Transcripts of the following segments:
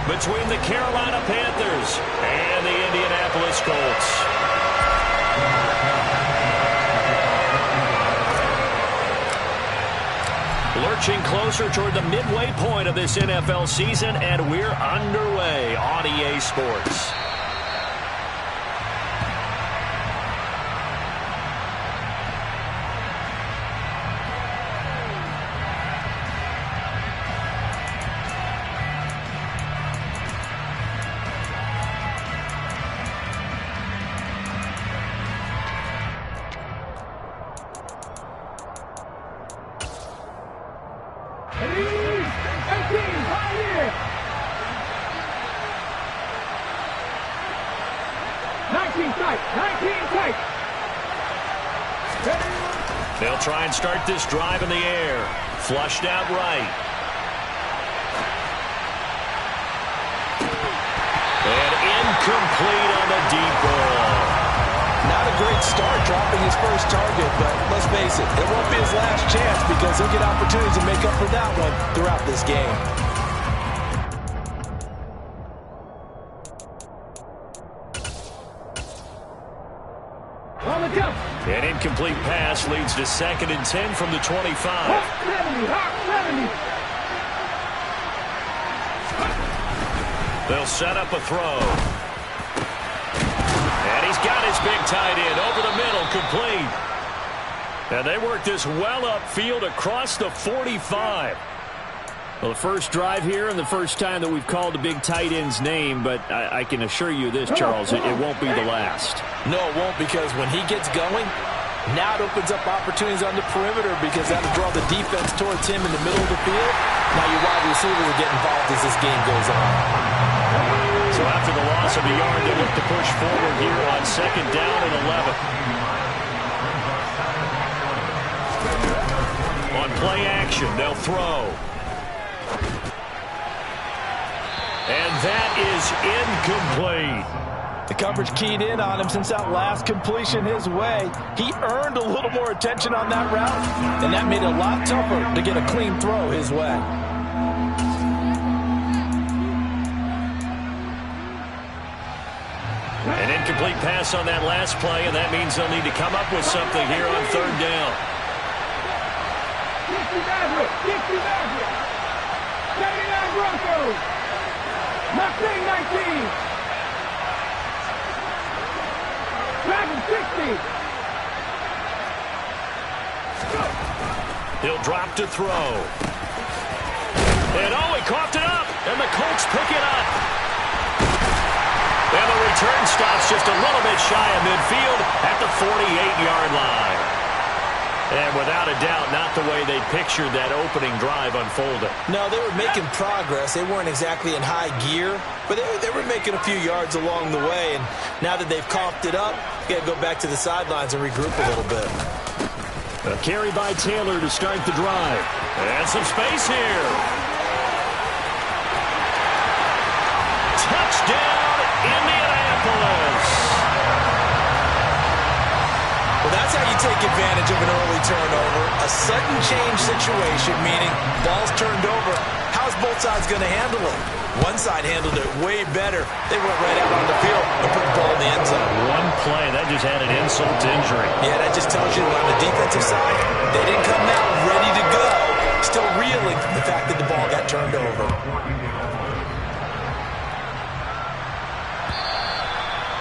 between the Carolina Panthers and the Indianapolis Colts. Lurching closer toward the midway point of this NFL season, and we're underway on EA Sports. They'll try and start this drive in the air. Flushed out right. And incomplete on the deep ball. Not a great start dropping his first target, but let's face it, it won't be his last chance because he'll get opportunities to make up for that one throughout this game. An incomplete pass leads to 2nd and 10 from the 25. They'll set up a throw. And he's got his big tight end over the middle, complete. And they work this well upfield across the 45. Well, the first drive here and the first time that we've called the big tight end's name, but I can assure you this, Charles, it won't be the last. No, it won't, because when he gets going, now it opens up opportunities on the perimeter because that'll draw the defense towards him in the middle of the field. Now your wide receiver will get involved as this game goes on. So after the loss of a yard, they look to push forward here on 2nd down and 11. On play action, they'll throw. And that is incomplete. The coverage keyed in on him since that last completion his way. He earned a little more attention on that route, and that made it a lot tougher to get a clean throw his way. An incomplete pass on that last play, and that means they'll need to come up with something here on 3rd down. 79 Broncos. Nothing 19. Dragon 60. He'll drop to throw. And oh, he coughed it up, and the Colts pick it up. And the return stops just a little bit shy of midfield at the 48-yard line. And without a doubt, not the way they pictured that opening drive unfolding. No, they were making progress. They weren't exactly in high gear, but they were making a few yards along the way. And now that they've coughed it up, you got to go back to the sidelines and regroup a little bit. A carry by Taylor to start the drive. And some space here. Touchdown, Indianapolis. Well, that's how you take advantage of an early turnover. A sudden change situation, meaning ball's turned over. How's both sides going to handle it? One side handled it way better. They went right out on the field and put the ball in the end zone. One play, that just added insult to injury. Yeah, that just tells you that on the defensive side, they didn't come out ready to go. Still reeling from the fact that the ball got turned over.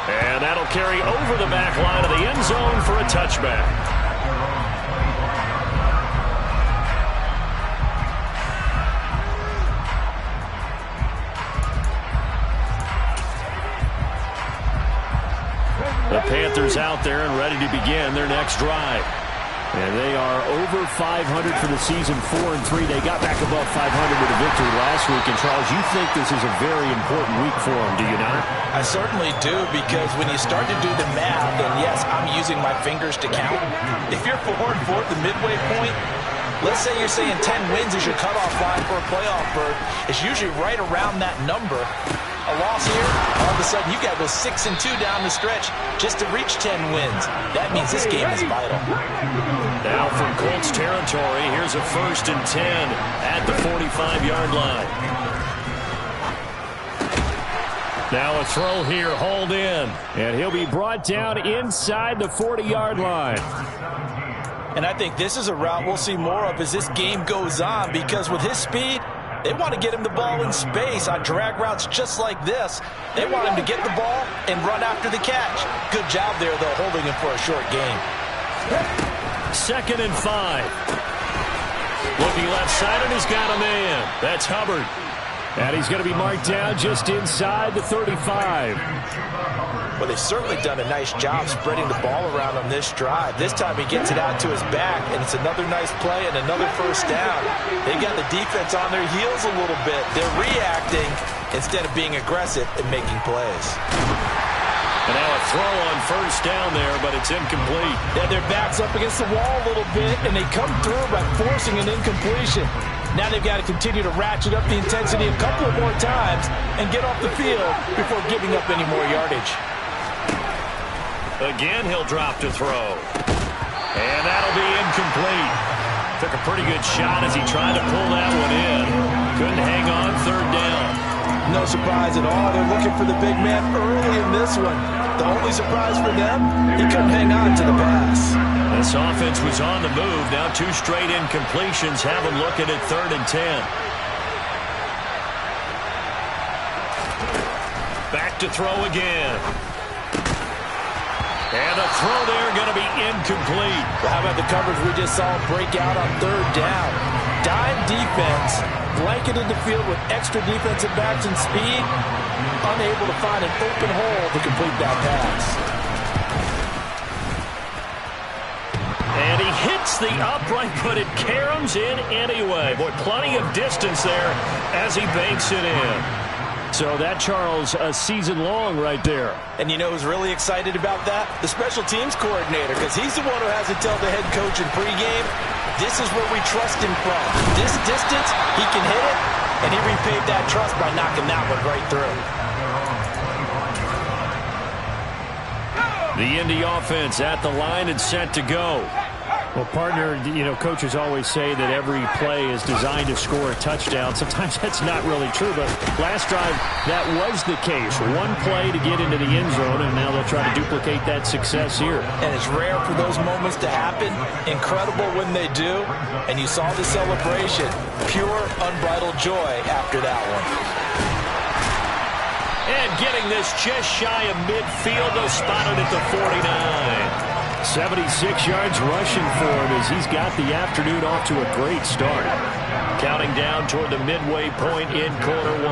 And that'll carry over the back line of the end zone for a touchback. The Panthers out there and ready to begin their next drive. And they are over 500 for the season, 4-3. They got back above 500 with a victory last week. And, Charles, you think this is a very important week for them, do you not? I certainly do, because when you start to do the math, and yes, I'm using my fingers to count. If you're 4-4 at the midway point, let's say you're saying 10 wins is your cutoff line for a playoff berth. It's usually right around that number. A loss here, all of a sudden you got to go 6-2 down the stretch just to reach 10 wins. That means this game is vital. Now from Colts territory, here's a 1st and 10 at the 45-yard line. Now a throw here, hauled in. And he'll be brought down inside the 40-yard line. And I think this is a route we'll see more of as this game goes on, because with his speed, they want to get him the ball in space on drag routes just like this. They want him to get the ball and run after the catch. Good job there, though, holding him for a short gain. 2nd and 5. Looking left side, and he's got a man. That's Hubbard. And he's going to be marked down just inside the 35. Well, they've certainly done a nice job spreading the ball around on this drive. This time he gets it out to his back, and it's another nice play and another first down. They got the defense on their heels a little bit. They're reacting instead of being aggressive and making plays. And now a throw on first down there, but it's incomplete. Yeah, their back's up against the wall a little bit, and they come through by forcing an incompletion. Now they've got to continue to ratchet up the intensity a couple of more times and get off the field before giving up any more yardage. Again, he'll drop to throw. And that'll be incomplete. Took a pretty good shot as he tried to pull that one in. Couldn't hang on 3rd down. No surprise at all. They're looking for the big man early in this one. The only surprise for them, he couldn't hang on to the pass. This offense was on the move. Now 2 straight incompletions have them looking at 3rd and 10. Back to throw again. And a throw there going to be incomplete. Well, how about the coverage we just saw break out on 3rd down? Dime defense, blanketed the field with extra defensive backs and speed, unable to find an open hole to complete that pass. And he hits the upright, but it caroms in anyway. Boy, plenty of distance there as he banks it in. So that, Charles, a season long right there. And you know who's really excited about that? The special teams coordinator, because he's the one who has to tell the head coach in pregame, this is where we trust him from. This distance, he can hit it, and he repaid that trust by knocking that one right through. The Indy offense at the line and set to go. Well, partner, you know, coaches always say that every play is designed to score a touchdown. Sometimes that's not really true, but last drive, that was the case. One play to get into the end zone, and now they'll try to duplicate that success here. And it's rare for those moments to happen. Incredible when they do. And you saw the celebration. Pure, unbridled joy after that one. And getting this just shy of midfield, they'll spot it at the 49. 76 yards rushing for him as he's got the afternoon off to a great start. Counting down toward the midway point in quarter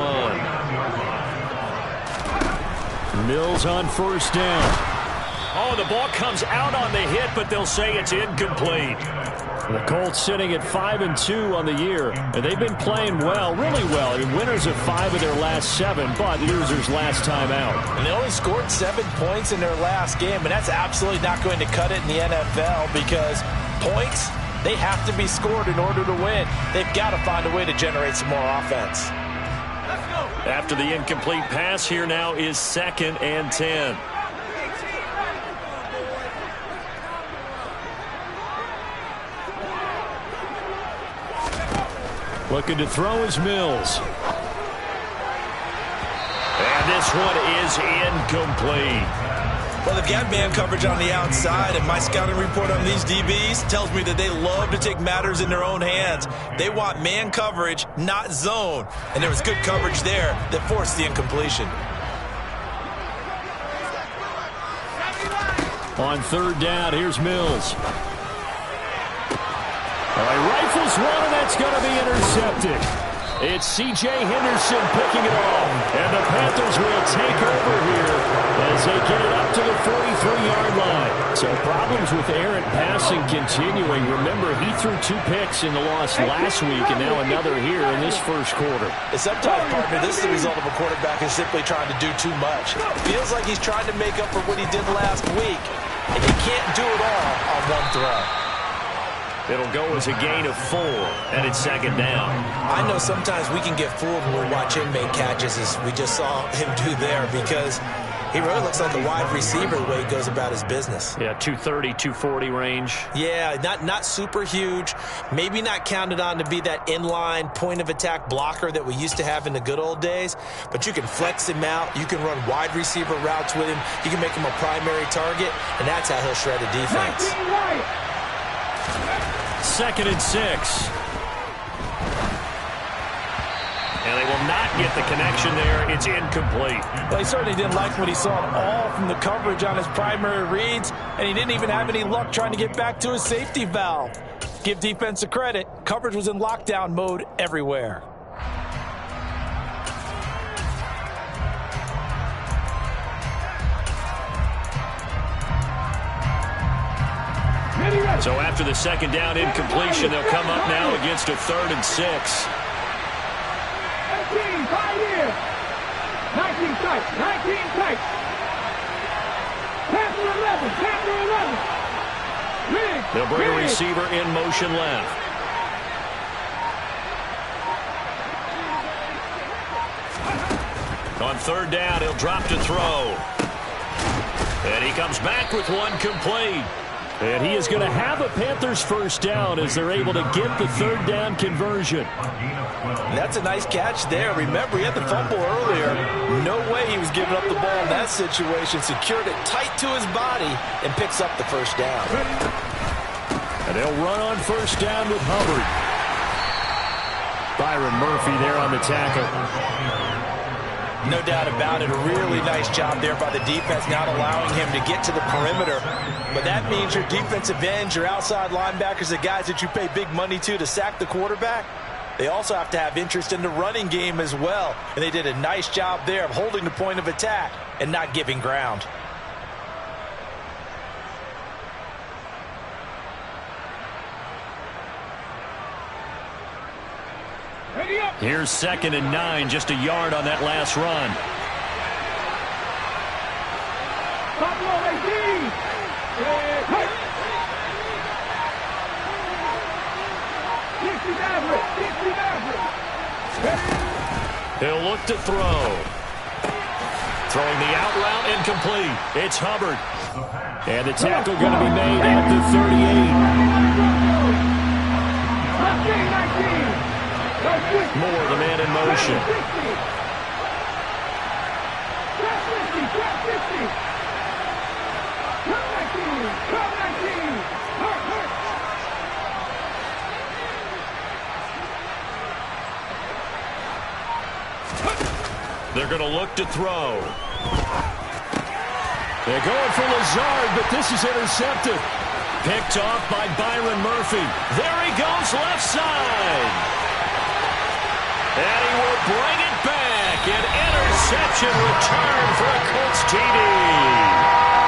1. Mills on first down. Oh, the ball comes out on the hit, but they'll say it's incomplete. The Colts sitting at 5-2 on the year, and they've been playing well, really well. I mean, winners of 5 of their last 7, but losers last time out. And they only scored 7 points in their last game, and that's absolutely not going to cut it in the NFL because points, they have to be scored in order to win. They've got to find a way to generate some more offense. After the incomplete pass, here now is 2nd and 10. Looking to throw is Mills. And this one is incomplete. Well, they've got man coverage on the outside, and my scouting report on these DBs tells me that they love to take matters in their own hands. They want man coverage, not zone. And there was good coverage there that forced the incompletion. On 3rd down, here's Mills. He rifles one, and that's going to be intercepted. It's C.J. Henderson picking it off, and the Panthers will take over here as they get it up to the 43-yard line. So problems with errant passing continuing. Remember, he threw 2 picks in the loss last week, and now another here in this first quarter. Sometimes, partner, this is the result of a quarterback who's simply trying to do too much. Feels like he's trying to make up for what he did last week, and he can't do it all on one throw. It'll go as a gain of 4, and it's 2nd down. I know sometimes we can get fooled when we watch him make catches, as we just saw him do there, because He really looks like a wide receiver the way he goes about his business. Yeah, 230, 240 range. Yeah, not super huge. Maybe not counted on to be that inline point-of-attack blocker that we used to have in the good old days. But you can flex him out. You can run wide receiver routes with him. You can make him a primary target, and that's how he'll shred a defense. 2nd and 6. And they will not get the connection there. It's incomplete. Well, he certainly didn't like what he saw at all from the coverage on his primary reads, and he didn't even have any luck trying to get back to his safety valve. Give defense a credit. Coverage was in lockdown mode everywhere. So after the 2nd down incompletion, they'll come up now against a 3rd and 6. 19 tight. Panther 11. They'll bring a receiver in motion left. On 3rd down, he'll drop to throw. And he comes back with one complete. And he is going to have a Panthers 1st down as they're able to get the 3rd down conversion. That's a nice catch there. Remember, he had the fumble earlier. No way he was giving up the ball in that situation. Secured it tight to his body and picks up the 1st down. And they'll run on 1st down with Hubbard. Byron Murphy there on the tackle. No doubt about it. A really nice job there by the defense, not allowing him to get to the perimeter. But that means your defensive ends, your outside linebackers, the guys that you pay big money to sack the quarterback, they also have to have interest in the running game as well. And they did a nice job there of holding the point of attack and not giving ground. Here's 2nd and 9, just a yard on that last run. He'll look to throw. Throwing the out route incomplete. It's Hubbard. And the tackle going to be made at the 38. Moore, the man in motion. They're going to look to throw. They're going for Lazard, but this is intercepted. Picked off by Byron Murphy. There he goes, left side. And he will bring it back. An interception return for a Colts TD.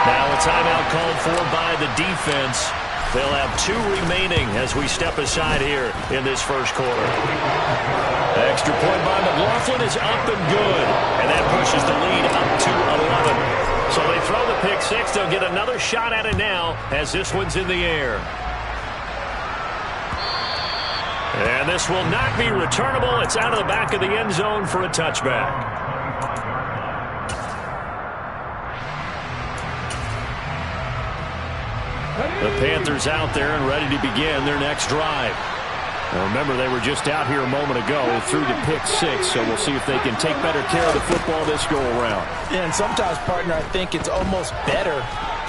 Now a timeout called for by the defense. They'll have 2 remaining as we step aside here in this 1st quarter. Extra point by McLaughlin is up and good. And that pushes the lead up to 11. So they throw the pick 6. They'll get another shot at it now as this one's in the air. And this will not be returnable. It's out of the back of the end zone for a touchback. The Panthers out there and ready to begin their next drive. Now remember, they were just out here a moment ago through the pick 6, so we'll see if they can take better care of the football this go-around. Yeah, and sometimes, partner, I think it's almost better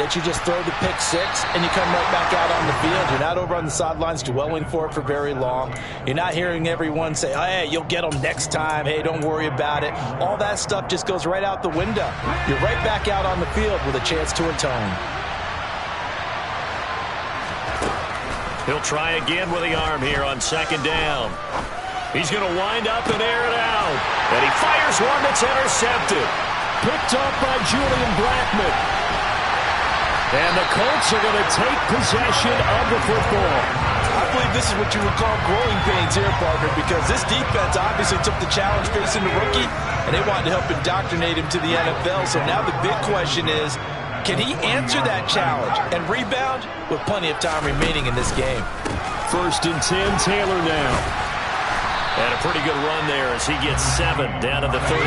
that you just throw the pick 6 and you come right back out on the field. You're not over on the sidelines dwelling for it for very long. You're not hearing everyone say, oh, hey, you'll get them next time. Hey, don't worry about it. All that stuff just goes right out the window. You're right back out on the field with a chance to atone. He'll try again with the arm here on 2nd down. He's going to wind up and air it out. And he fires one that's intercepted. Picked up by Julian Blackman. And the Colts are going to take possession of the football. I believe this is what you would call growing pains here, Parker, because this defense obviously took the challenge facing the rookie, and they wanted to help indoctrinate him to the NFL. So now the big question is, can he answer that challenge and rebound with plenty of time remaining in this game? 1st and 10, Taylor now. And a pretty good run there as he gets 7 down to the 33.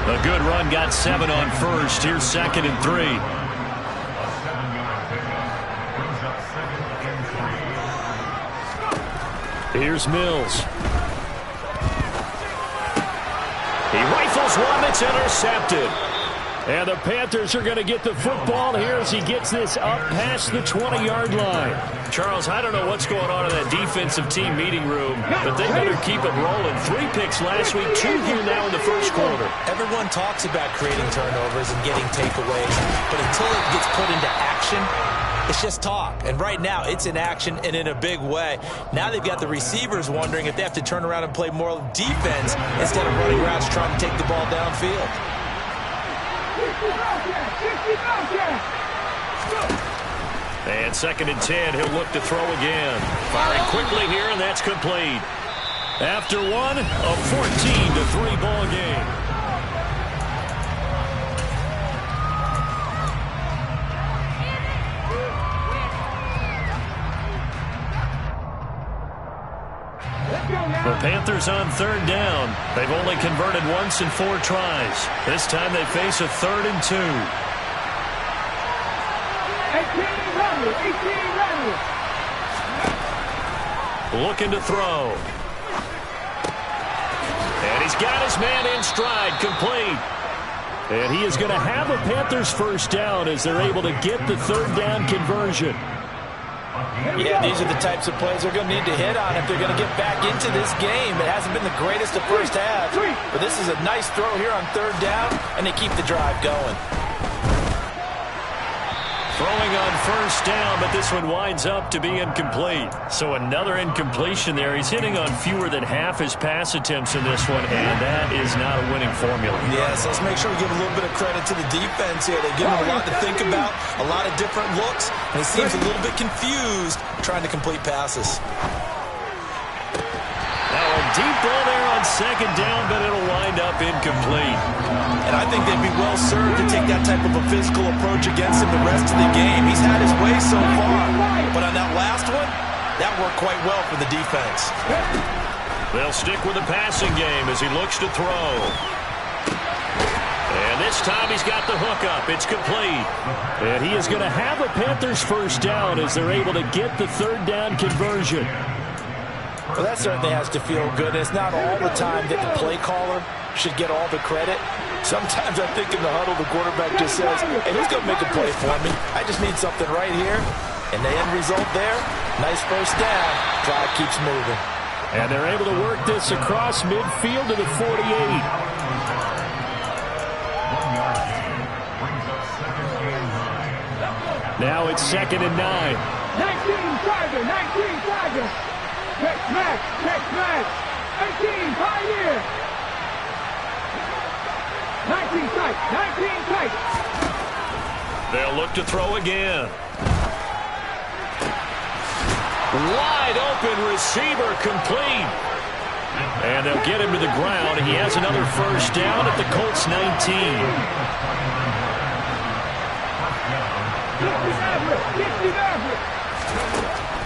A good run, got 7 on first. Here's 2nd and 3. Here's Mills. He rifles one that's intercepted. And the Panthers are going to get the football here as he gets this up past the 20-yard line. Charles, I don't know what's going on in that defensive team meeting room, but they better keep it rolling. 3 picks last week, 2 here now in the first quarter. Everyone talks about creating turnovers and getting takeaways, but until it gets put into action, it's just talk. And right now, it's in action and in a big way. Now they've got the receivers wondering if they have to turn around and play more defense instead of running routes trying to take the ball downfield. And 2nd and 10, he'll look to throw again. Firing quickly here, and that's complete. After one, a 14-3 ball game. The Panthers on 3rd down. They've only converted once in 4 tries. This time they face a 3rd and 2. 18 looking to throw. And he's got his man in stride, complete. And he is going to have a Panthers first down as they're able to get the 3rd down conversion. Yeah, these are the types of plays they're going to need to hit on if they're going to get back into this game. It hasn't been the greatest of first half, but this is a nice throw here on 3rd down, and they keep the drive going. Throwing on first down, but this one winds up to be incomplete. So another incompletion there. He's hitting on fewer than half his pass attempts in this one, and that is not a winning formula. Yes, let's make sure we give a little bit of credit to the defense here. They give him a lot to think about, a lot of different looks, and he seems a little bit confused trying to complete passes. Now a deep ball there on 2nd down, but it'll wind up incomplete. And I think they'd be well served to take that type of a physical approach against him the rest of the game. He's had his way so far, but on that last one, that worked quite well for the defense. They'll stick with the passing game as he looks to throw. And this time he's got the hook up. It's complete. And he is going to have a Panthers first down as they're able to get the 3rd down conversion. Well, that certainly has to feel good. It's not all the time that the play caller should get all the credit. Sometimes I think in the huddle, the quarterback just says, hey, who's going to make a play for me? I just need something right here. And the end result there, nice first down. Drive keeps moving. And they're able to work this across midfield to the 48. Now it's 2nd and 9. 19 Tiger, 19 Tiger. Check smash, 18 Pioneer. 19 tight, 19 tight. They'll look to throw again. Wide open receiver, complete. And they'll get him to the ground. He has another first down at the Colts 19.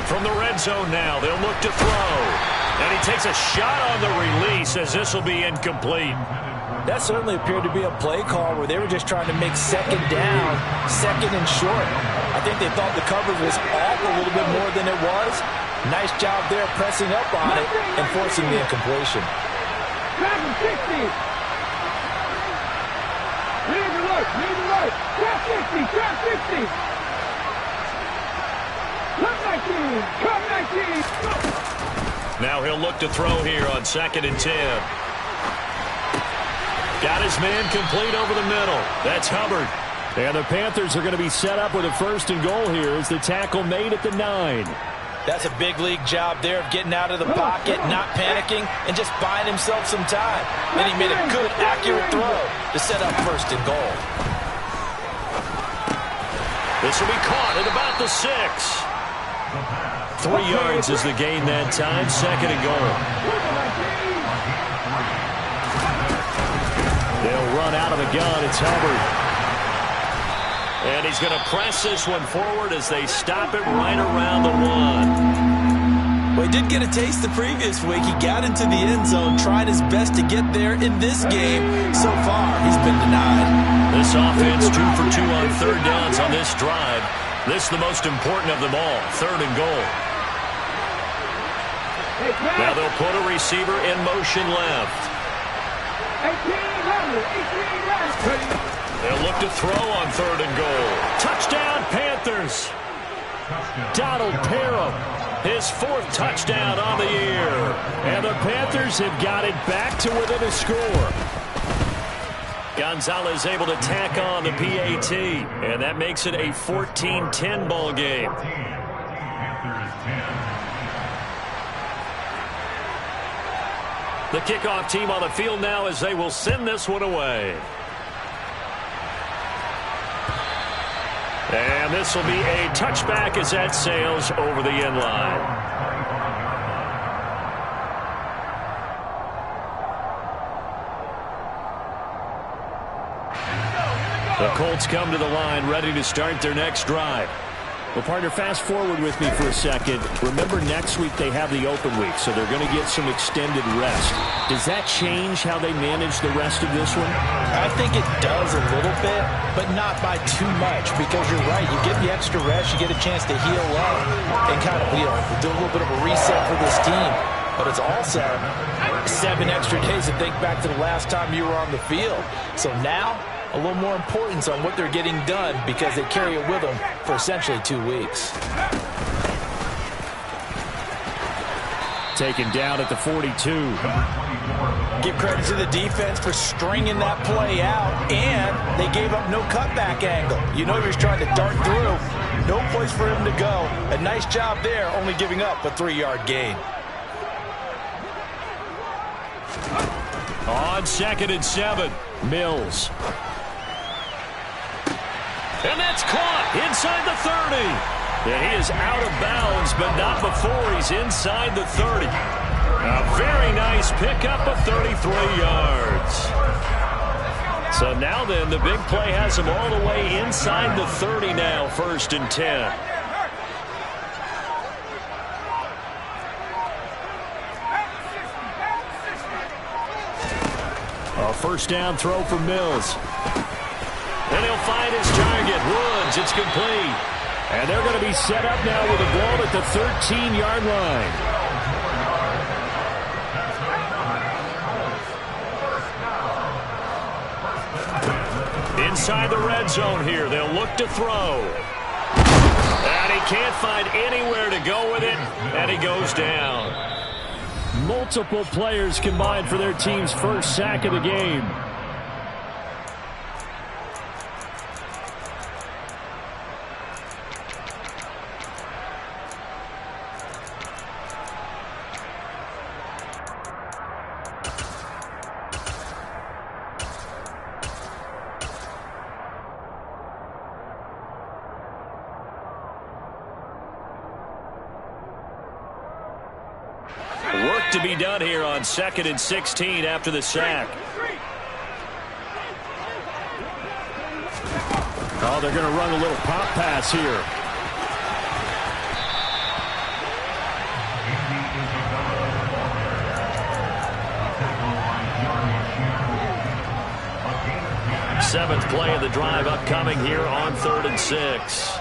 From the red zone now, they'll look to throw. And he takes a shot on the release as this will be incomplete. That certainly appeared to be a play call where they were just trying to make 2nd down, 2nd and short. I think they thought the coverage was off a little bit more than it was. Nice job there pressing up on it and forcing the incompletion. 60. Leave alert, trap 60, trap 60. Come 19. Now he'll look to throw here on 2nd and 10. Got his man complete over the middle. That's Hubbard. And the Panthers are going to be set up with a 1st and goal here as the tackle made at the 9. That's a big league job there of getting out of the pocket, not panicking, and just buying himself some time. Then he made a good, accurate throw to set up 1st and goal. This will be caught at about the 6. 3 yards is the gain that time. 2nd and goal. They'll run out of the gun. It's Hubbard. And he's going to press this one forward as they stop it right around the 1. Well, he did get a taste the previous week. He got into the end zone, tried his best to get there in this game. So far, he's been denied. This offense 2 for 2 on third downs on this drive. This is the most important of them all, 3rd and goal. Now they'll put a receiver in motion left. 18 left. They'll look to throw on 3rd and goal. Touchdown, Panthers. Donald Parham, his 4th touchdown on the year. And the Panthers have got it back to within a score. Gonzalez able to tack on the PAT, and that makes it a 14-10 ball game. The kickoff team on the field now as they will send this one away. And this will be a touchback as that sails over the end line. The Colts come to the line ready to start their next drive. Well, partner, fast forward with me for a second. Remember, next week they have the open week, so they're going to get some extended rest. Does that change how they manage the rest of this one? I think it does a little bit, but not by too much, because you're right. You get the extra rest, you get a chance to heal up and kind of, do a little bit of a reset for this team. But it's also 7 extra days to think back to the last time you were on the field. So now, a little more importance on what they're getting done because they carry it with them for essentially 2 weeks. Taken down at the 42. Give credit to the defense for stringing that play out, and they gave up no cutback angle. You know you're trying to dart through. No place for him to go. A nice job there, only giving up a 3-yard gain. On 2nd and 7, Mills. And that's caught inside the 30. And he is out of bounds, but not before he's inside the 30. A very nice pickup of 33 yards. So now then, the big play has him all the way inside the 30 now, 1st and 10. A 1st down throw for Mills. And he'll find his target, Woods. It's complete. And they're going to be set up now with a ball at the 13-yard line. Inside the red zone here, they'll look to throw. And he can't find anywhere to go with it, and he goes down. Multiple players combined for their team's 1st sack of the game. Work to be done here on 2nd and 16 after the sack. Oh, they're going to run a little pop pass here. Seventh play of the drive upcoming here on 3rd and 6.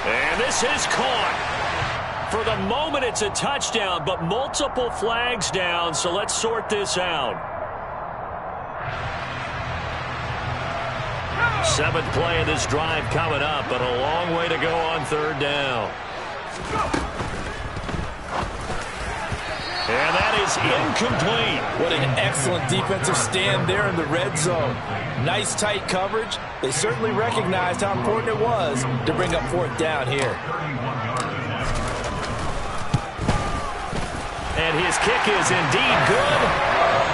And this is caught. For the moment, it's a touchdown, but multiple flags down, so let's sort this out. 7th play of this drive coming up, but a long way to go on 3rd down. And that is incomplete. What an excellent defensive stand there in the red zone. Nice tight coverage. They certainly recognized how important it was to bring up 4th down here. And his kick is indeed good.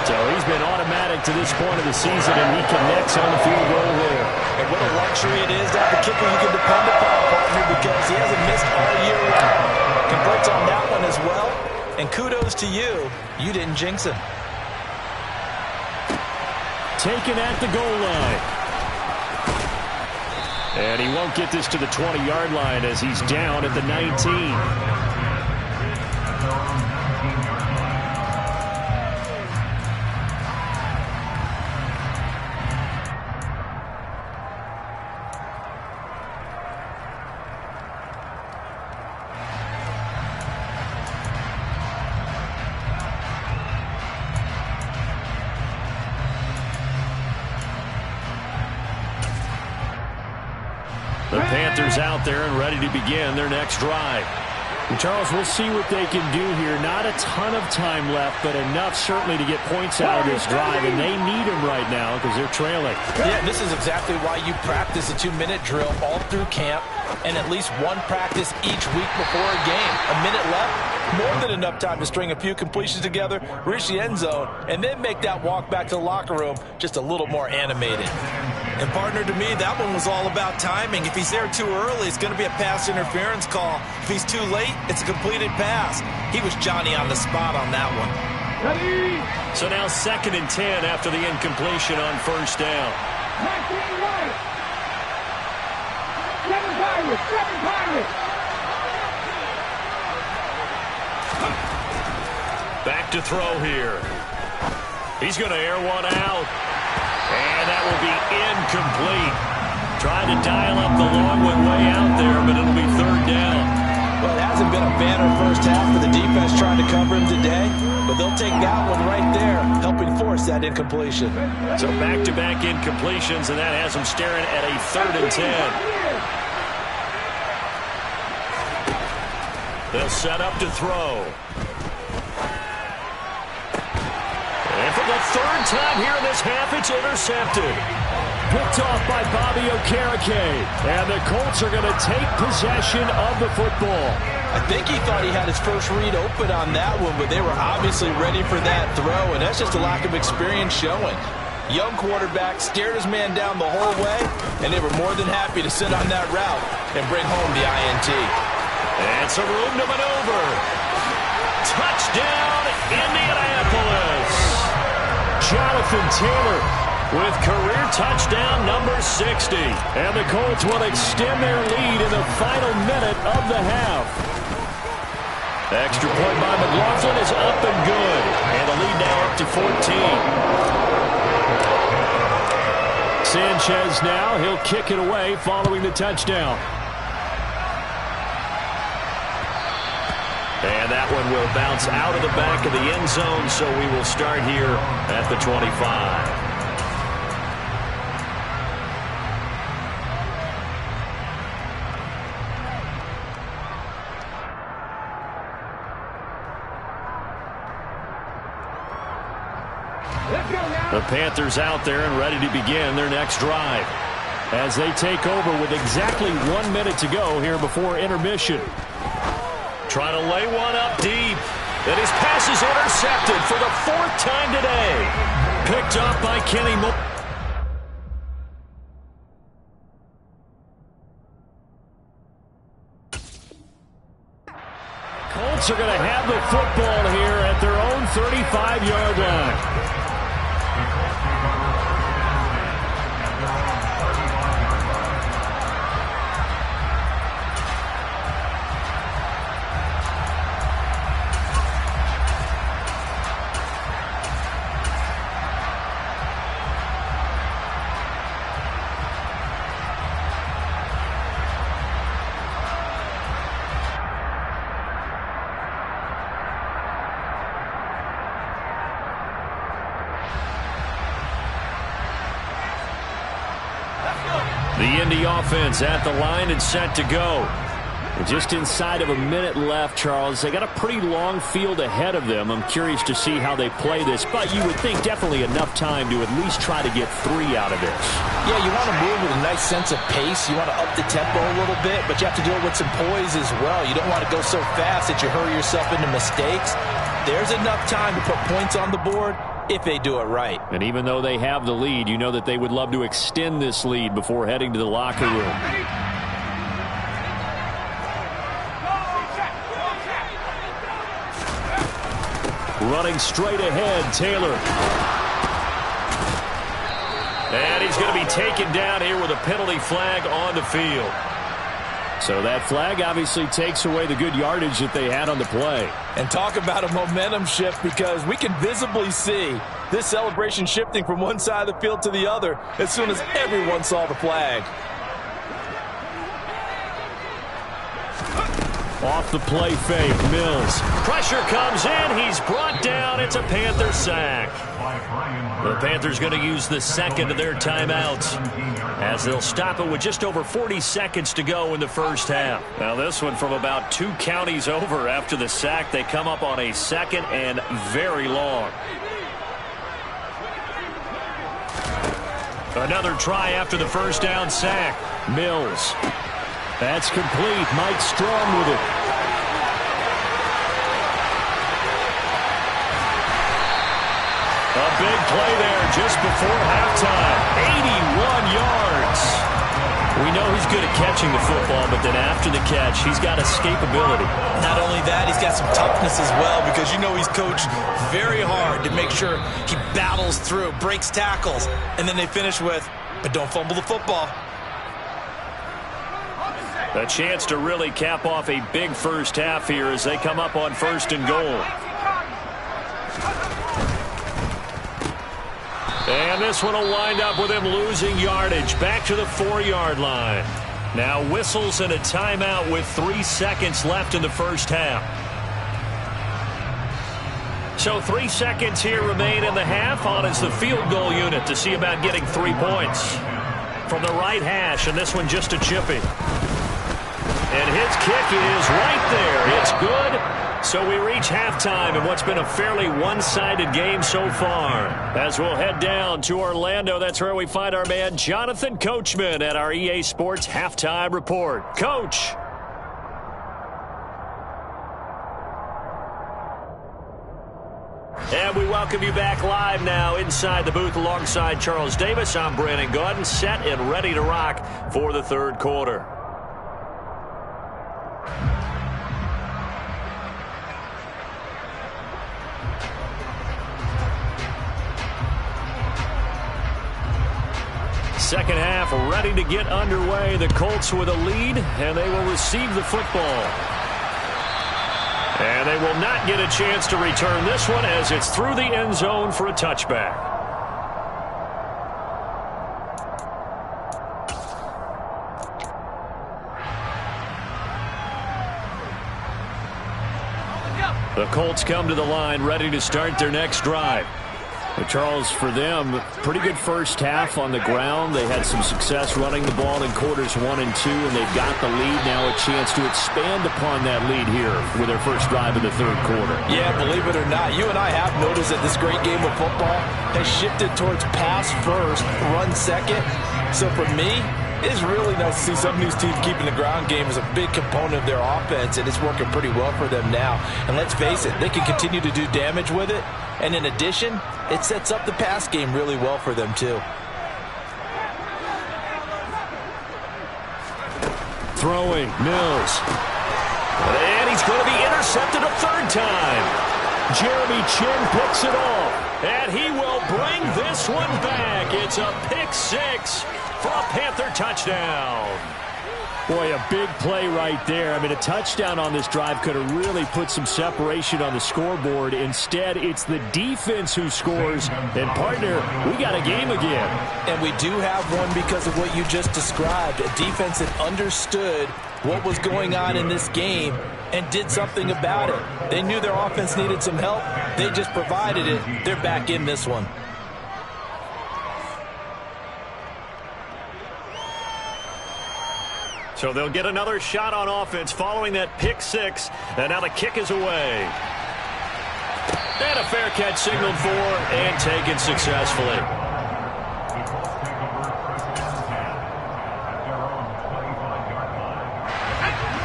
So he's been automatic to this point of the season, and he connects on the field goal there. And what a luxury it is to have a kicker you can depend upon, partner, because he hasn't missed all year long. Converts on that one as well. And kudos to you. You didn't jinx him. Taken at the goal line. And he won't get this to the 20-yard line as he's down at the 19. The Panthers out there and ready to begin their next drive. And Charles, we'll see what they can do here. Not a ton of time left, but enough certainly to get points out of this drive, and they need them right now because they're trailing. Yeah, this is exactly why you practice a 2-minute drill all through camp and at least one practice each week before a game. A minute left, more than enough time to string a few completions together, reach the end zone, and then make that walk back to the locker room just a little more animated. And, partner, to me, that one was all about timing. If he's there too early, it's going to be a pass interference call. If he's too late, it's a completed pass. He was Johnny on the spot on that one. Ready? So now 2nd and 10 after the incompletion on first down. Seven Pirates. Back to throw here. He's going to air one out. And that will be incomplete. Trying to dial up the long one way out there, but it'll be 3rd down. Well, it hasn't been a banner first half for the defense trying to cover him today, but they'll take that one right there, helping force that incompletion. So back-to-back incompletions, and that has them staring at a 3rd and 10. They'll set up to throw. And for the 3rd time here in this half, it's intercepted. Picked off by Bobby Okereke. And the Colts are going to take possession of the football. I think he thought he had his first read open on that one, but they were obviously ready for that throw, and that's just a lack of experience showing. Young quarterback stared his man down the whole way, and they were more than happy to sit on that route and bring home the INT. And some room to maneuver. Touchdown, Indianapolis. Jonathan Taylor with career touchdown number 60. And the Colts will extend their lead in the final minute of the half. Extra point by McLaughlin is up and good. And the lead now up to 14. Sanchez now, he'll kick it away following the touchdown. And that one will bounce out of the back of the end zone, so we will start here at the 25. The Panthers out there and ready to begin their next drive as they take over with exactly 1 minute to go here before intermission. Trying to lay one up deep. And his pass is intercepted for the 4th time today. Picked up by Kenny Moore. Colts are going to have the football here at their own 35-yard line. The Indy offense at the line and set to go. And just inside of a minute left, Charles. They got a pretty long field ahead of them. I'm curious to see how they play this, but you would think definitely enough time to at least try to get 3 out of this. Yeah, you want to move with a nice sense of pace. You want to up the tempo a little bit, but you have to do it with some poise as well. You don't want to go so fast that you hurry yourself into mistakes. There's enough time to put points on the board if they do it right. And even though they have the lead, you know that they would love to extend this lead before heading to the locker room. Running straight ahead, Taylor. And he's going to be taken down here with a penalty flag on the field. So that flag obviously takes away the good yardage that they had on the play. And talk about a momentum shift, because we can visibly see this celebration shifting from one side of the field to the other as soon as everyone saw the flag. Off the play fake, Mills. Pressure comes in. He's brought down. It's a Panther sack. The Panthers going to use the second of their timeouts as they'll stop it with just over 40 seconds to go in the first half. Now this one from about 2 counties over after the sack. They come up on a second and very long. Another try after the first down sack. Mills. That's complete. Mike Strong with it. A big play there just before halftime. 81 yards. We know he's good at catching the football, but then after the catch, he's got escapability. Not only that, he's got some toughness as well, because you know he's coached very hard to make sure he battles through, breaks tackles, and then they finish with, but don't fumble the football. A chance to really cap off a big first half here as they come up on 1st and goal. And this one will wind up with him losing yardage back to the 4-yard line. Now whistles and a timeout with 3 seconds left in the first half. So 3 seconds here remain in the half. On is the field goal unit to see about getting 3 points. From the right hash, and this one just a chippy. And his kick is right there. It's good. So we reach halftime in what's been a fairly one-sided game so far. As we'll head down to Orlando, that's where we find our man Jonathan Coachman at our EA Sports Halftime Report. Coach. And we welcome you back live now inside the booth alongside Charles Davis. I'm Brandon Gaudin, set and ready to rock for the third quarter. Second half ready to get underway. The Colts with a lead, and they will receive the football. And they will not get a chance to return this one as it's through the end zone for a touchback. The Colts come to the line ready to start their next drive. Well, Charles, for them, pretty good first half on the ground. They had some success running the ball in quarters 1 and 2, and they've got the lead now, a chance to expand upon that lead here with their first drive of the third quarter. Yeah, believe it or not, you and I have noticed that this great game of football has shifted towards pass first, run second. So for me, it's really nice to see some of these teams keeping the ground game as a big component of their offense, and it's working pretty well for them now. And let's face it, they can continue to do damage with it. And in addition, it sets up the pass game really well for them, too. Throwing, Mills. And he's going to be intercepted a third time. Jeremy Chin picks it off. And he will bring this one back. It's a pick six for a Panther touchdown. Boy, a big play right there. I mean, a touchdown on this drive could have really put some separation on the scoreboard. Instead, it's the defense who scores. And, partner, we got a game again. And we do have one because of what you just described. A defense that understood what was going on in this game and did something about it. They knew their offense needed some help. They just provided it. They're back in this one. So they'll get another shot on offense following that pick six. And now the kick is away. And a fair catch signaled for and taken successfully.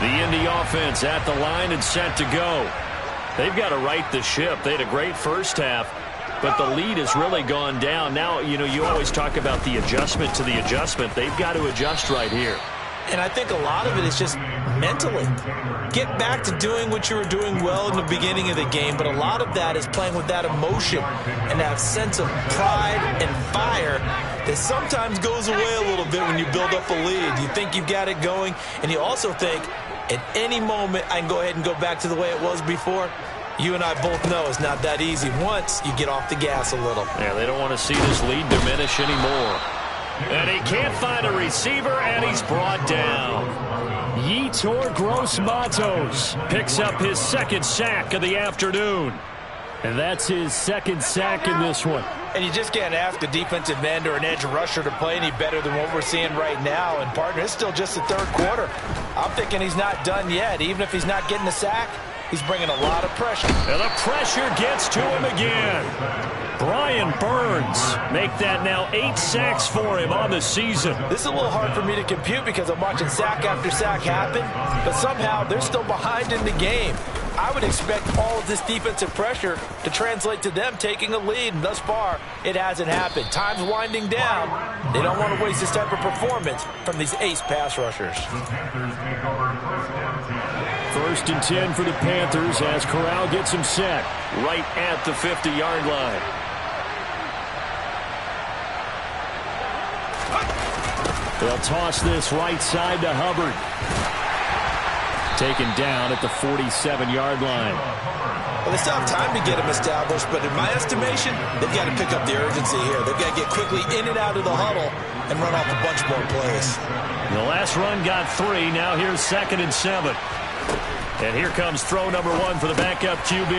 The Indy offense at the line and set to go. They've got to right the ship. They had a great first half, but the lead has really gone down. Now, you know, you always talk about the adjustment to the adjustment. They've got to adjust right here. And I think a lot of it is just mentally. Get back to doing what you were doing well in the beginning of the game, but a lot of that is playing with that emotion and that sense of pride and fire that sometimes goes away a little bit when you build up a lead. You think you've got it going, and you also think, at any moment, I can go ahead and go back to the way it was before. You and I both know it's not that easy once you get off the gas a little. Yeah, they don't want to see this lead diminish anymore. And he can't find a receiver, and he's brought down. Yetur Gross-Matos picks up his second sack of the afternoon. And that's his second sack in this one. And you just can't ask a defensive end or an edge rusher to play any better than what we're seeing right now. And, partner, it's still just the third quarter. I'm thinking he's not done yet. Even if he's not getting a sack, he's bringing a lot of pressure. And the pressure gets to him again. Brian Burns make that now 8 sacks for him on the season. This is a little hard for me to compute because I'm watching sack after sack happen, but somehow they're still behind in the game. I would expect all of this defensive pressure to translate to them taking a lead, and thus far, it hasn't happened. Time's winding down. They don't want to waste this type of performance from these ace pass rushers. 1st and 10 for the Panthers as Corral gets him set right at the 50-yard line. They'll toss this right side to Hubbard. Taken down at the 47-yard line. Well, they still have time to get him established, but in my estimation, they've got to pick up the urgency here. They've got to get quickly in and out of the huddle and run off a bunch more plays. The last run got 3. Now here's 2nd and 7. And here comes throw number 1 for the backup QB.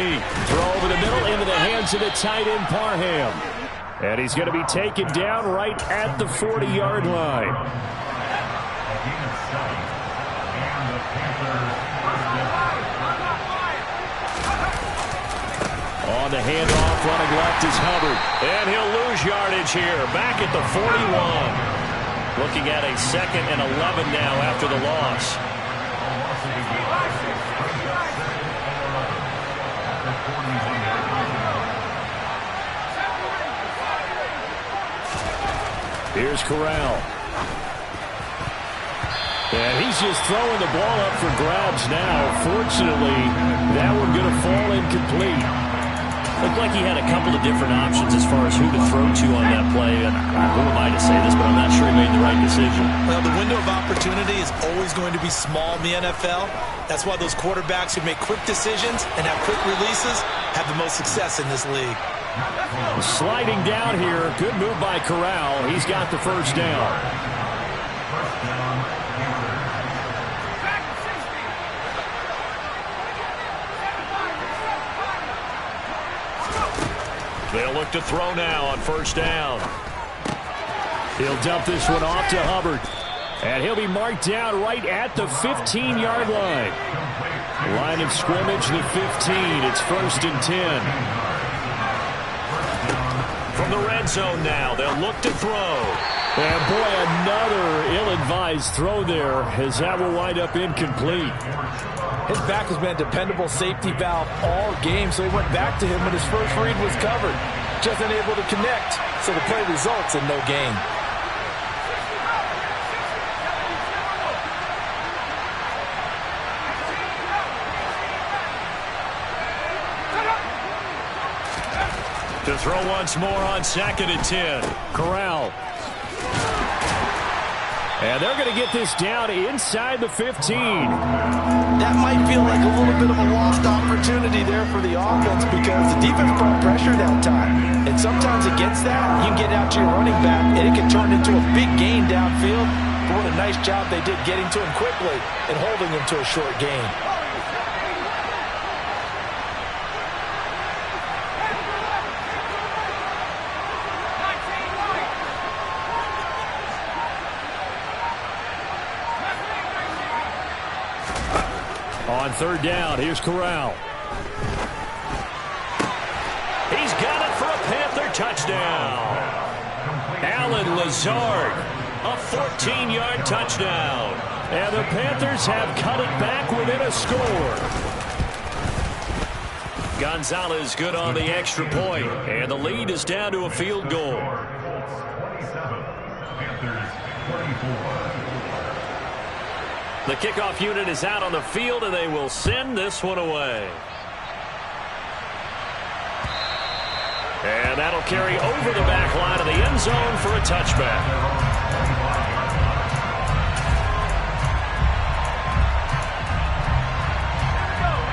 Throw over the middle into the hands of the tight end Parham. And he's going to be taken down right at the 40-yard line. On the handoff, running left is Hubbard. And he'll lose yardage here, back at the 41. Looking at a 2nd and 11 now after the loss. Here's Corral. And he's just throwing the ball up for grabs now. Fortunately, that one going to fall incomplete. Looked like he had a couple of different options as far as who to throw to on that play. And who am I to say this, but I'm not sure he made the right decision. Well, the window of opportunity is always going to be small in the NFL. That's why those quarterbacks who make quick decisions and have quick releases have the most success in this league. Sliding down here. Good move by Corral. He's got the first down. They'll look to throw now on 1st down. He'll dump this one off to Hubbard. And he'll be marked down right at the 15-yard line. Line of scrimmage, the 15. It's 1st and 10. From the red zone now, they'll look to throw. And boy, another ill-advised throw there as that will wind up incomplete. His back has been a dependable safety valve all game, so he went back to him when his first read was covered. Just unable to connect, so the play results in no gain. To throw once more on 2nd and 10. Corral. And they're going to get this down inside the 15. That might feel like a little bit of a lost opportunity there for the offense because the defense brought pressure that time. And sometimes against that, you can get out to your running back, and it can turn into a big gain downfield. But what a nice job they did getting to him quickly and holding him to a short gain. On 3rd down, here's Corral. He's got it for a Panther touchdown. Alan Lazard, a 14-yard touchdown. And the Panthers have cut it back within a score. Gonzalez good on the extra point, and the lead is down to a field goal. The kickoff unit is out on the field, and they will send this one away. And that'll carry over the back line of the end zone for a touchback.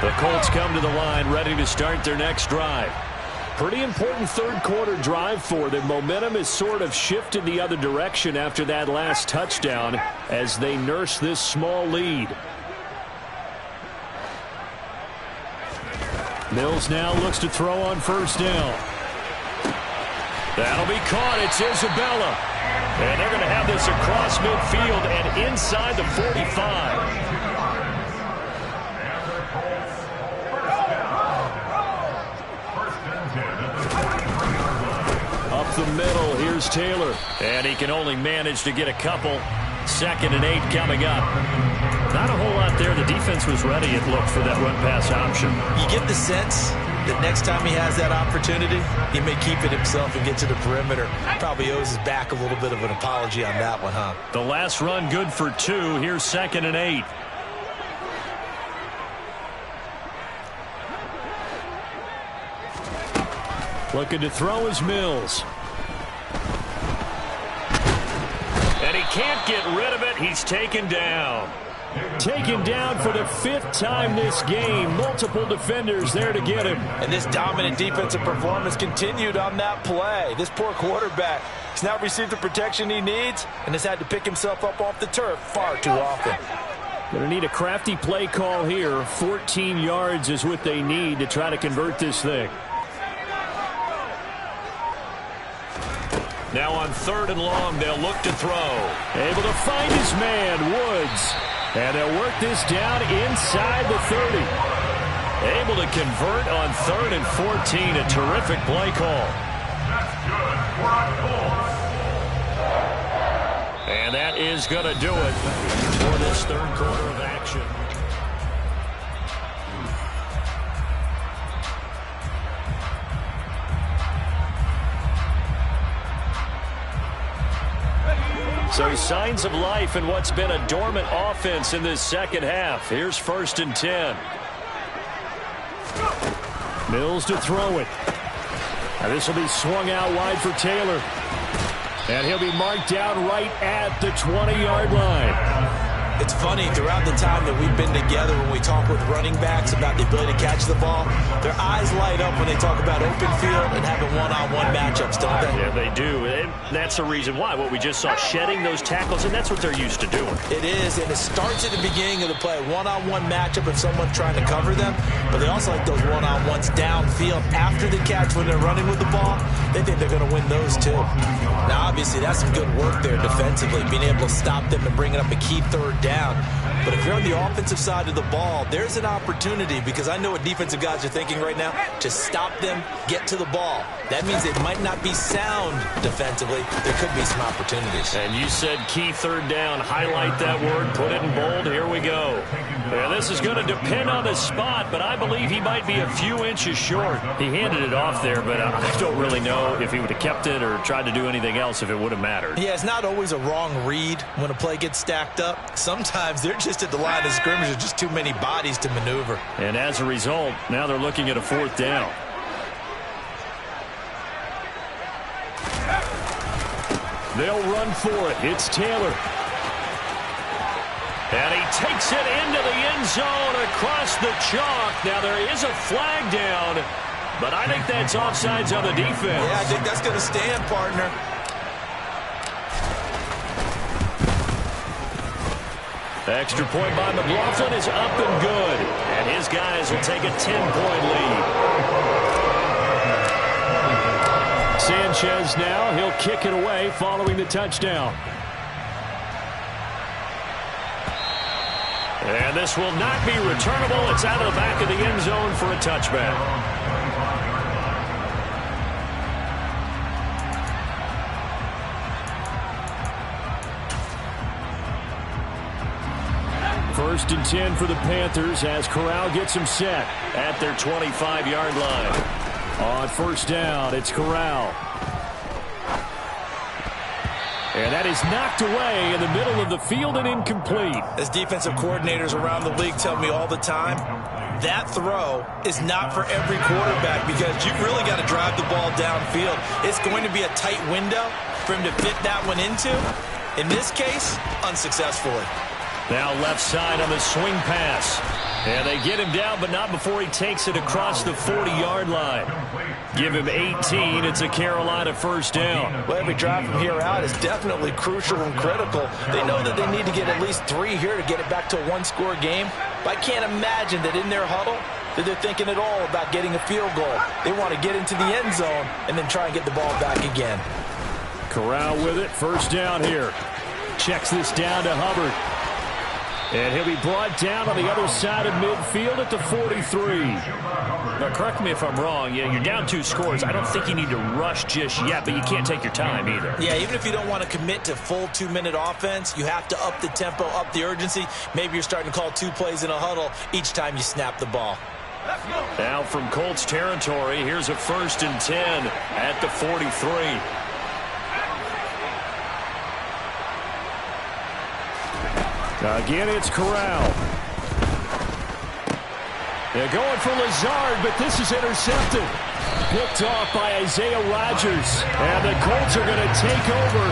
The Colts come to the line ready to start their next drive. Pretty important third quarter drive for them. Momentum has sort of shifted the other direction after that last touchdown as they nurse this small lead. Mills now looks to throw on first down. That'll be caught. It's Isabella. And they're going to have this across midfield and inside the 45. Up the middle, here's Taylor. And he can only manage to get a couple. 2nd and 8 coming up. Not a whole lot there. The defense was ready, it looked, for that run-pass option. You get the sense that next time he has that opportunity, he may keep it himself and get to the perimeter. Probably owes his back a little bit of an apology on that one, huh? The last run good for 2. Here's 2nd and 8. Looking to throw is Mills. And he can't get rid of it. He's taken down. Taken down for the 5th time this game. Multiple defenders there to get him. And this dominant defensive performance continued on that play. This poor quarterback has not received the protection he needs and has had to pick himself up off the turf far too often. Going to need a crafty play call here. 14 yards is what they need to try to convert this thing. Now on 3rd and long, they'll look to throw. Able to find his man, Woods. And they'll work this down inside the 30. Able to convert on 3rd and 14. A terrific play call. And that is going to do it for this third quarter of action. So signs of life in what's been a dormant offense in this second half. Here's 1st and 10. Mills to throw it. And this will be swung out wide for Taylor. And he'll be marked down right at the 20-yard line. It's funny, throughout the time that we've been together, when we talk with running backs about the ability to catch the ball, their eyes light up when they talk about open field and having one-on-one matchups, don't they? Yeah, they do. And that's the reason why. What we just saw, shedding those tackles, and that's what they're used to doing. It is, and it starts at the beginning of the play. One-on-one matchup if someone's trying to cover them, but they also like those one-on-ones downfield after the catch when they're running with the ball. They think they're going to win those, too. Now, obviously, that's some good work there defensively, being able to stop them and bringing up a key 3rd down. But if you're on the offensive side of the ball, there's an opportunity, because I know what defensive guys are thinking right now, to stop them, get to the ball. That means it might not be sound defensively. There could be some opportunities. And you said key 3rd down. Highlight that word. Put it in bold. Here we go. Yeah, this is going to depend on the spot, but I believe he might be a few inches short. He handed it off there, but I don't really know if he would have kept it or tried to do anything else if it would have mattered. Yeah, it's not always a wrong read when a play gets stacked up. Sometimes they're just at the line of scrimmage. There's just too many bodies to maneuver. And as a result, now they're looking at a 4th down. They'll run for it. It's Taylor. And he takes it into the end zone across the chalk. Now there is a flag down, but I think that's offsides on the defense. Yeah, I think that's going to stand, partner. Extra point by McLaughlin is up and good. And his guys will take a 10-point lead. Sanchez now, he'll kick it away following the touchdown. And this will not be returnable. It's out of the back of the end zone for a touchback. First and 10 for the Panthers as Corral gets him set at their 25-yard line. On first down, it's Corral. And that is knocked away in the middle of the field and incomplete. As defensive coordinators around the league tell me all the time, that throw is not for every quarterback because you've really got to drive the ball downfield. It's going to be a tight window for him to fit that one into. In this case, unsuccessfully. Now left side on the swing pass. And they get him down, but not before he takes it across the 40-yard line. Give him 18. It's a Carolina first down. Well, every drive from here out is definitely crucial and critical. They know that they need to get at least 3 here to get it back to a one-score game. But I can't imagine that in their huddle that they're thinking at all about getting a field goal. They want to get into the end zone and then try and get the ball back again. Corral with it. First down here. Checks this down to Hubbard. And he'll be brought down on the other side of midfield at the 43. Now, correct me if I'm wrong. Yeah, you're down 2 scores. I don't think you need to rush just yet, but you can't take your time either. Yeah, even if you don't want to commit to full 2-minute offense, you have to up the tempo, up the urgency. Maybe you're starting to call 2 plays in a huddle each time you snap the ball. Now from Colts territory, here's a 1st and 10 at the 43. Again, it's Corral. They're going for Lazard, but this is intercepted. Picked off by Isaiah Rodgers. And the Colts are going to take over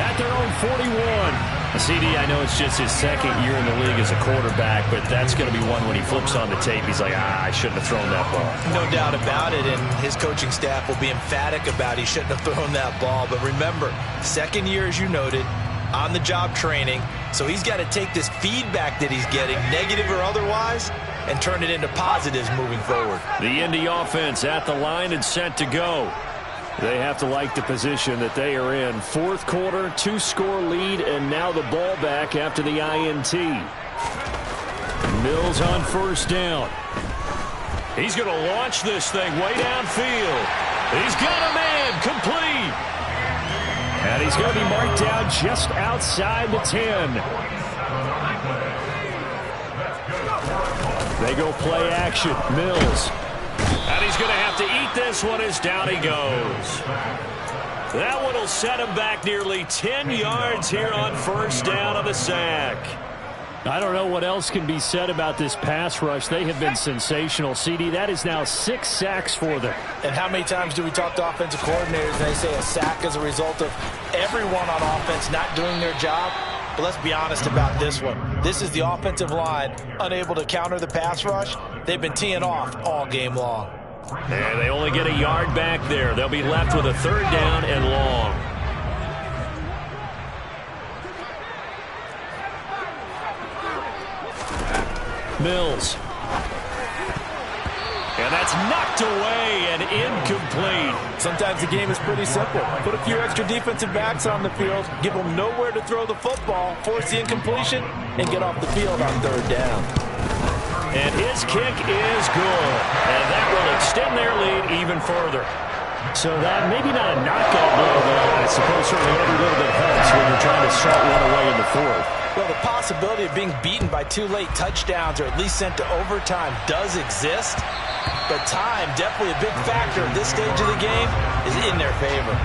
at their own 41. CD, I know it's just his 2nd year in the league as a quarterback, but that's going to be one when he flips on the tape. He's like, I shouldn't have thrown that ball. No doubt about it, and his coaching staff will be emphatic about he shouldn't have thrown that ball. But remember, 2nd year, as you noted, on-the-job training, so he's got to take this feedback that he's getting, negative or otherwise, and turn it into positives moving forward. The Indy offense at the line and set to go. They have to like the position that they are in. 4th quarter, 2-score lead, and now the ball back after the INT. Mills on first down. He's going to launch this thing way downfield. He's got a man, complete. And he's going to be marked down just outside the 10. They go play action. Mills. And he's going to have to eat this one as down he goes. That one will set him back nearly 10 yards here on first down on the sack. I don't know what else can be said about this pass rush. They have been sensational. CD, that is now 6 sacks for them. And how many times do we talk to offensive coordinators and they say a sack as a result of everyone on offense not doing their job? But let's be honest about this one. This is the offensive line unable to counter the pass rush. They've been teeing off all game long. And they only get a yard back there. They'll be left with a 3rd down and long. Mills. And that's knocked away and incomplete. Sometimes the game is pretty simple. Put a few extra defensive backs on the field, give them nowhere to throw the football, force the incompletion, and get off the field on 3rd down. And his kick is good. And that will extend their lead even further. So that maybe not a knockout blow, but I suppose certainly every little bit helps when you're trying to start one away in the 4th. Well, the possibility of being beaten by 2 late touchdowns or at least sent to overtime does exist. But time, definitely a big factor at this stage of the game, is in their favor.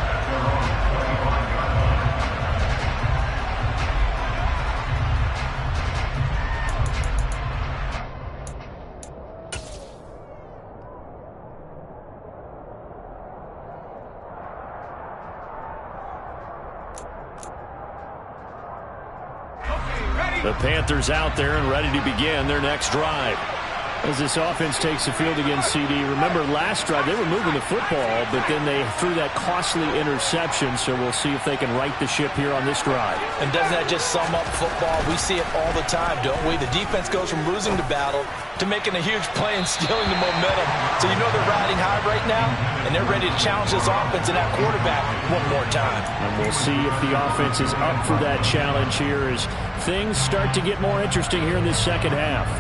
The Panthers out there and ready to begin their next drive. As this offense takes the field against CD, remember last drive they were moving the football, but then they threw that costly interception, so we'll see if they can right the ship here on this drive. And doesn't that just sum up football? We see it all the time, don't we? The defense goes from losing the battle to making a huge play and stealing the momentum. So you know they're riding high right now, and they're ready to challenge this offense and that quarterback one more time. And we'll see if the offense is up for that challenge here as things start to get more interesting here in this second half.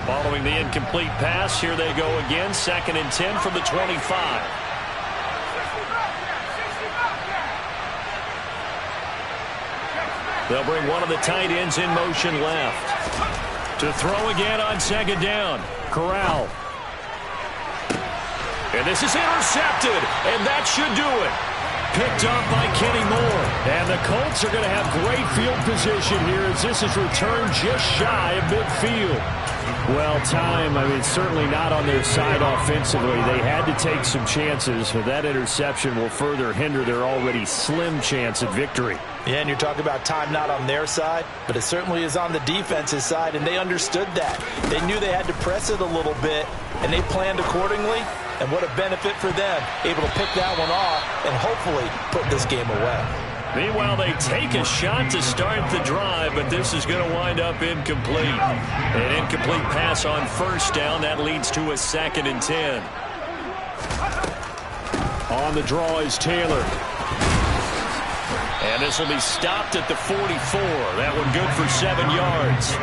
Following the incomplete pass, here they go again. 2nd and 10 from the 25. They'll bring one of the tight ends in motion left. To throw again on 2nd down. Corral. And this is intercepted, and that should do it. Picked up by Kenny Moore. And the Colts are going to have great field position here as this is returned just shy of midfield. Well, certainly not on their side offensively. They had to take some chances, but that interception will further hinder their already slim chance at victory. Yeah, and you're talking about time not on their side, but it certainly is on the defense's side, and they understood that. They knew they had to press it a little bit, and they planned accordingly, and what a benefit for them, able to pick that one off and hopefully put this game away. Meanwhile, they take a shot to start the drive, but this is going to wind up incomplete. An incomplete pass on first down. That leads to a 2nd and 10. On the draw is Taylor. And this will be stopped at the 44. That one good for 7 yards.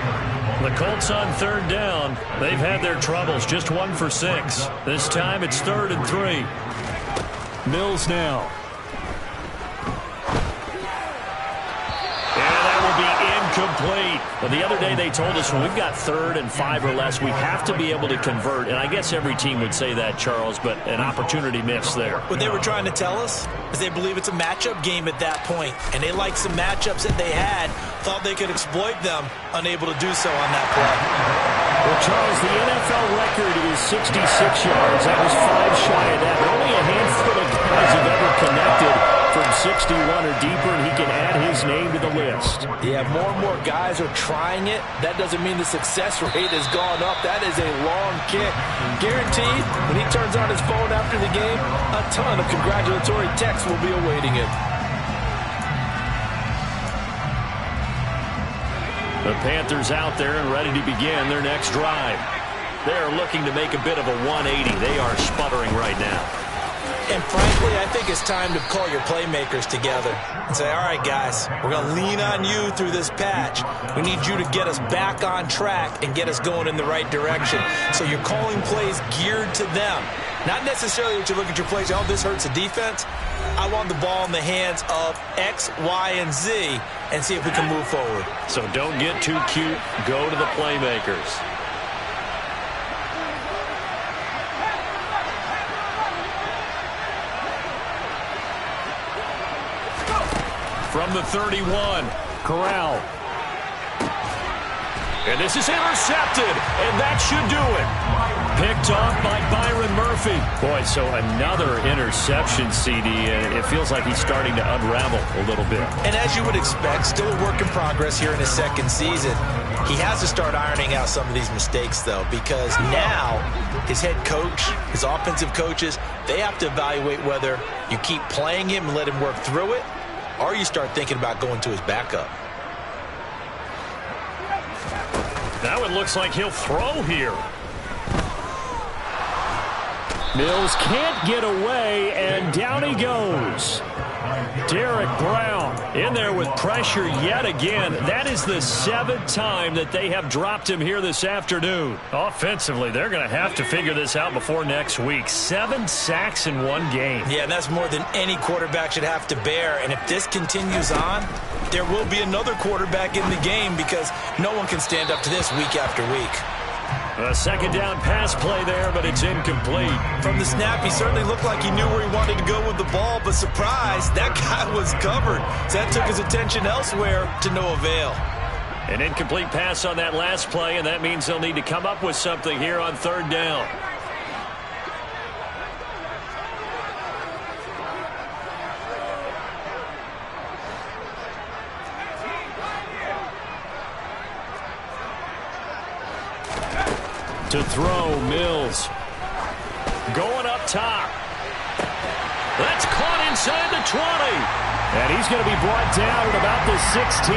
The Colts on 3rd down. They've had their troubles. Just 1 for 6. This time it's 3rd and 3. Mills now. Complete. But the other day they told us when we've got 3rd and 5 or less, we have to be able to convert. And I guess every team would say that, Charles, but an opportunity missed there. What they were trying to tell us is they believe it's a matchup game at that point. And they liked some matchups that they had, thought they could exploit them, unable to do so on that play. Well, Charles, the NFL record is 66 yards. That was 5 shy of that. But only a handful of guys have ever connected from 61 or deeper, and he can add his name to the list. Yeah, more and more guys are trying it. That doesn't mean the success rate has gone up. That is a long kick. Guaranteed, when he turns on his phone after the game, a ton of congratulatory texts will be awaiting him. The Panthers out there and ready to begin their next drive. They're looking to make a bit of a 180. They are sputtering right now. And frankly, I think it's time to call your playmakers together and say, all right, guys, we're going to lean on you through this patch. We need you to get us back on track and get us going in the right direction. So you're calling plays geared to them. Not necessarily that you look at your plays, oh, this hurts the defense. I want the ball in the hands of X, Y, and Z and see if we can move forward. So don't get too cute. Go to the playmakers. From the 31, Corral. And this is intercepted, and that should do it. Picked off by Byron Murphy. Boy, so another interception, CD, and it feels like he's starting to unravel a little bit. And as you would expect, still a work in progress here in his 2nd season. He has to start ironing out some of these mistakes, though, because now his head coach, his offensive coaches, they have to evaluate whether you keep playing him and let him work through it, or you start thinking about going to his backup. Now it looks like he'll throw here. Mills can't get away, and down he goes. Derek Brown in there with pressure yet again. That is the 7th time that they have dropped him here this afternoon. Offensively, they're going to have to figure this out before next week. 7 sacks in 1 game. Yeah, and that's more than any quarterback should have to bear. And if this continues on, there will be another quarterback in the game because no one can stand up to this week after week. A 2nd down pass play there, but it's incomplete. From the snap, he certainly looked like he knew where he wanted to go with the ball, but surprise, that guy was covered. So that took his attention elsewhere to no avail. An incomplete pass on that last play, and that means they'll need to come up with something here on 3rd down. To throw, Mills. Going up top. That's caught inside the 20. And he's going to be brought down at about the 16.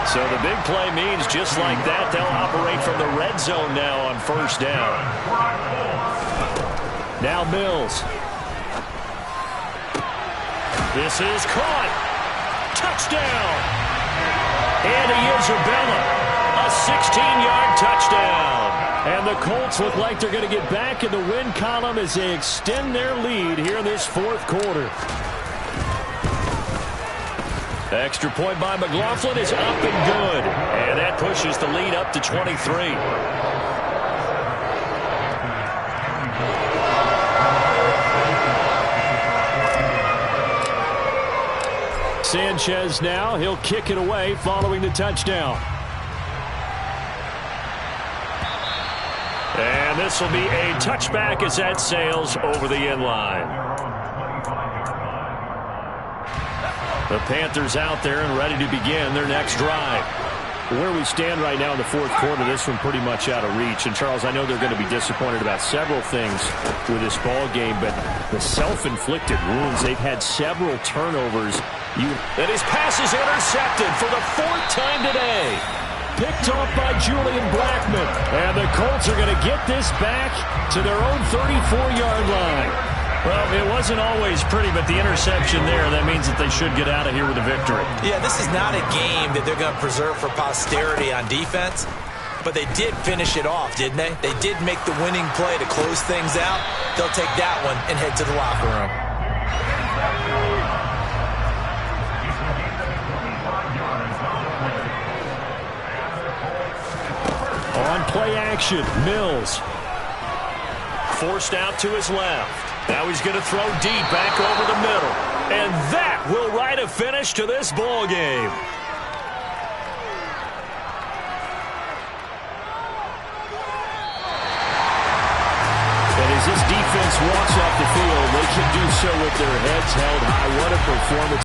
So the big play means just like that, they'll operate from the red zone now on 1st down. Now Mills. This is caught. Touchdown. And he is Isabella. A 16-yard touchdown. And the Colts look like they're going to get back in the win column as they extend their lead here in this 4th quarter. Extra point by McLaughlin is up and good. And that pushes the lead up to 23. Sanchez now. He'll kick it away following the touchdown. And this will be a touchback as that sails over the end line. The Panthers out there and ready to begin their next drive. Where we stand right now in the fourth quarter, this one pretty much out of reach. And, Charles, I know they're going to be disappointed about several things with this ball game, but the self-inflicted wounds, they've had several turnovers. And his pass is intercepted for the fourth time today. Picked off by Julian Blackmon. And the Colts are going to get this back to their own 34-yard line. Well, it wasn't always pretty, but the interception there, that means that they should get out of here with a victory. Yeah, this is not a game that they're going to preserve for posterity on defense, but they did finish it off, didn't they? They did make the winning play to close things out. They'll take that one and head to the locker room. On play action, Mills. Forced out to his left. Now he's going to throw deep back over the middle. And that will write a finish to this ball game. And as this defense walks off the field, they can do so with their heads held high. What a performance.